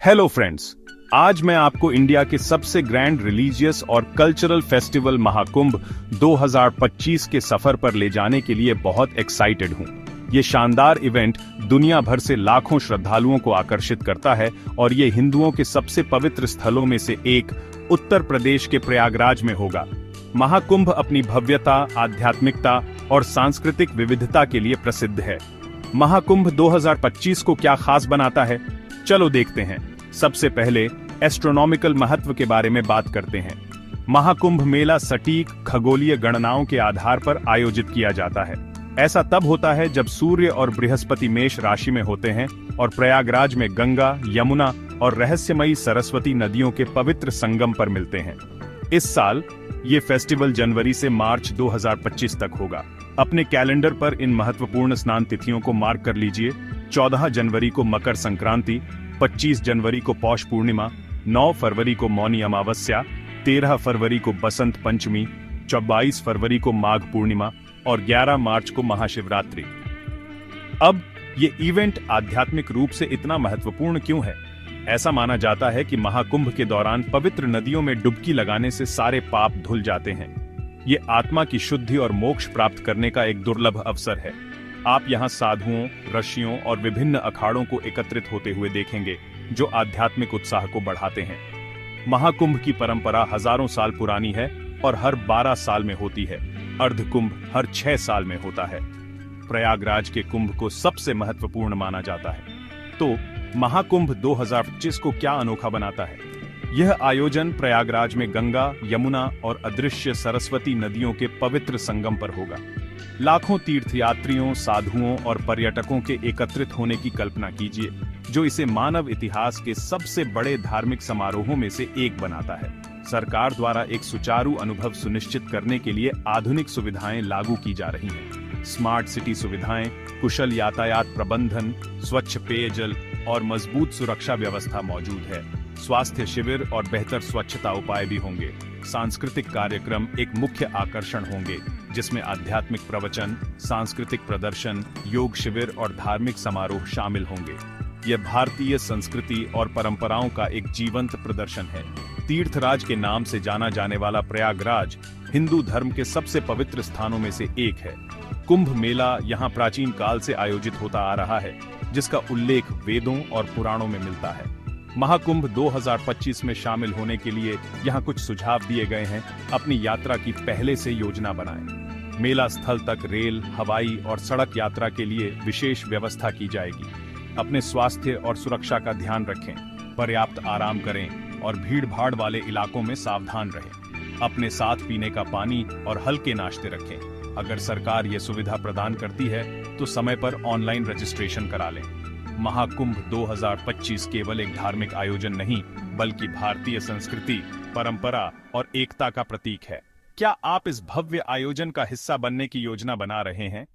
Hello friends, आज मैं आपको इंडिया के सबसे ग्रैंड रिलीजियस और कल्चरल फेस्टिवल महाकुंभ 2025 के सफर पर ले जाने के लिए बहुत एक्साइटेड हूं। ये शानदार इवेंट दुनिया भर से लाखों श्रद्धालुओं को आकर्षित करता है और ये हिंदुओं के सबसे पवित्र स्थलों में से एक उत्तर प्रदेश के प्रयागराज में होगा। महाकुंभ अपनी भव्यता, आध्यात्मिकता और सांस्कृतिक विविधता के लिए प्रसिद्ध है। महाकुंभ 2025 को क्या खास बनाता है, चलो देखते हैं। सबसे पहले एस्ट्रोनॉमिकल महत्व के बारे में बात करते हैं। महाकुंभ मेला सटीक खगोलीय गणनाओं के आधार पर आयोजित किया जाता है। ऐसा तब होता है जब सूर्य और बृहस्पति मेष राशि में होते हैं और प्रयागराज में गंगा, यमुना और रहस्यमयी सरस्वती नदियों के पवित्र संगम पर मिलते हैं। इस साल ये फेस्टिवल जनवरी से मार्च 2025 तक होगा। अपने कैलेंडर पर इन महत्वपूर्ण स्नान तिथियों को मार्क कर लीजिए। 14 जनवरी को मकर संक्रांति, 25 जनवरी को पौष पूर्णिमा, 9 फरवरी को मौनी अमावस्या, 13 फरवरी को बसंत पंचमी, 22 फरवरी को माघ पूर्णिमा और 11 मार्च को महाशिवरात्रि। अब ये इवेंट आध्यात्मिक रूप से इतना महत्वपूर्ण क्यों है? ऐसा माना जाता है कि महाकुंभ के दौरान पवित्र नदियों में डुबकी लगाने से सारे पाप धुल जाते हैं। ये आत्मा की शुद्धि और मोक्ष प्राप्त करने का एक दुर्लभ अवसर है। आप यहाँ साधुओं, ऋषियों और विभिन्न अखाड़ों को एकत्रित होते हुए देखेंगे, जो आध्यात्मिक उत्साह को बढ़ाते हैं। महाकुंभ की परंपरा हजारों साल पुरानी है और हर 12 साल में होती है। अर्धकुंभ हर 6 साल में होता है। प्रयागराज के कुंभ को सबसे महत्वपूर्ण माना जाता है। तो महाकुंभ 2025 को क्या अनोखा बनाता है? यह आयोजन प्रयागराज में गंगा, यमुना और अदृश्य सरस्वती नदियों के पवित्र संगम पर होगा। लाखों तीर्थयात्रियों, साधुओं और पर्यटकों के एकत्रित होने की कल्पना कीजिए, जो इसे मानव इतिहास के सबसे बड़े धार्मिक समारोहों में से एक बनाता है। सरकार द्वारा एक सुचारू अनुभव सुनिश्चित करने के लिए आधुनिक सुविधाएं लागू की जा रही हैं। स्मार्ट सिटी सुविधाएं, कुशल यातायात प्रबंधन, स्वच्छ पेयजल और मजबूत सुरक्षा व्यवस्था मौजूद है। स्वास्थ्य शिविर और बेहतर स्वच्छता उपाय भी होंगे। सांस्कृतिक कार्यक्रम एक मुख्य आकर्षण होंगे, जिसमें आध्यात्मिक प्रवचन, सांस्कृतिक प्रदर्शन, योग शिविर और धार्मिक समारोह शामिल होंगे। यह भारतीय संस्कृति और परंपराओं का एक जीवंत प्रदर्शन है। तीर्थराज के नाम से जाना जाने वाला प्रयागराज हिंदू धर्म के सबसे पवित्र स्थानों में से एक है। कुंभ मेला यहाँ प्राचीन काल से आयोजित होता आ रहा है, जिसका उल्लेख वेदों और पुराणों में मिलता है। महाकुंभ 2025 में शामिल होने के लिए यहाँ कुछ सुझाव दिए गए हैं। अपनी यात्रा की पहले से योजना बनाएं। मेला स्थल तक रेल, हवाई और सड़क यात्रा के लिए विशेष व्यवस्था की जाएगी। अपने स्वास्थ्य और सुरक्षा का ध्यान रखें। पर्याप्त आराम करें और भीड़-भाड़ वाले इलाकों में सावधान रहें। अपने साथ पीने का पानी और हल्के नाश्ते रखें। अगर सरकार ये सुविधा प्रदान करती है तो समय पर ऑनलाइन रजिस्ट्रेशन करा लें। महाकुंभ 2025 केवल एक धार्मिक आयोजन नहीं, बल्कि भारतीय संस्कृति, परंपरा और एकता का प्रतीक है। क्या आप इस भव्य आयोजन का हिस्सा बनने की योजना बना रहे हैं?